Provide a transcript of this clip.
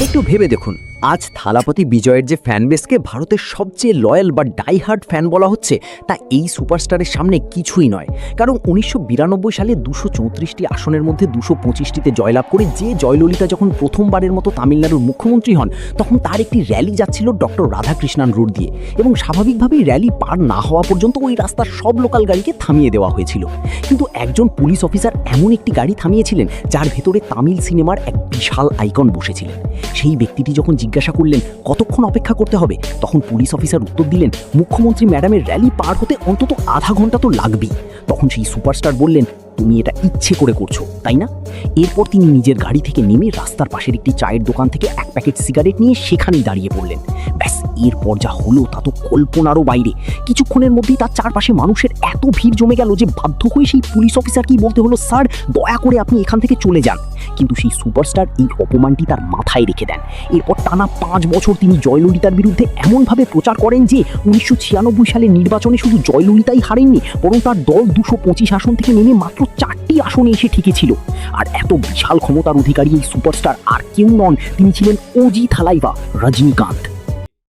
একটু ভেবে দেখুন, আজ থালাপতি বিজয়ের যে ফ্যান বেসকে ভারতের সবচেয়ে লয়াল বা ডাইহার্ড ফ্যান বলা হচ্ছে, তা এই সুপারস্টারের সামনে কিছুই নয়। কারণ 1992 সালে 234টি আসনের মধ্যে 225টিতে জয়লাভ করে যে জয়ললিতা যখন প্রথমবারের মতো তামিলনাড়ুর মুখ্যমন্ত্রী হন, তখন তার একটি র্যালি যাচ্ছিল ডক্টর রাধাকৃষ্ণান রোড দিয়ে, এবং স্বাভাবিকভাবেই র্যালি পার না হওয়া পর্যন্ত ওই রাস্তার সব লোকাল গাড়িকে থামিয়ে দেওয়া হয়েছিল। কিন্তু একজন পুলিশ অফিসার এমন একটি গাড়ি থামিয়েছিলেন যার ভেতরে তামিল সিনেমার এক বিশাল আইকন বসেছিলেন। সেই ব্যক্তিটি যখন জিজ্ঞাসা করলেন কতক্ষণ অপেক্ষা করতে হবে, তখন পুলিশ অফিসার উত্তর দিলেন, মুখ্যমন্ত্রী ম্যাডামের র্যালি পার হতে অন্তত আধা ঘন্টা তো লাগবেই। তখন সেই সুপারস্টার বললেন, তুমি এটা ইচ্ছে করে করছো, তাই না? এরপর তিনি নিজের গাড়ি থেকে নেমে রাস্তার পাশের একটি চায়ের দোকান থেকে এক প্যাকেট সিগারেট নিয়ে সেখানেই দাঁড়িয়ে পড়লেন। ব্যাস, এরপর যা হলো তা তো কল্পনারও বাইরে। কিছুক্ষণের মধ্যেই তার চারপাশে মানুষের এত ভিড় জমে গেল যে বাধ্য হয়ে সেই পুলিশ অফিসারকেই বলতে হলো, স্যার দয়া করে আপনি এখান থেকে চলে যান। কিন্তু সেই সুপারস্টার এই অপমানটি তার মাথায় রেখে দেন। এরপর টানা 5 বছর তিনি জয়ললিতার বিরুদ্ধে এমনভাবে প্রচার করেন যে 1996 সালের নির্বাচনে শুধু জয়ললিতাই হারেননি, বরং তার দল 225 আসন থেকে নেমে মাত্র 4টি আসনে এসে ঠেকেছিল। আর এত বিশাল ক্ষমতার অধিকারী এই সুপারস্টার আর কেউ নন, তিনি ছিলেন ওজি থালাইভা, রজনীকান্ত।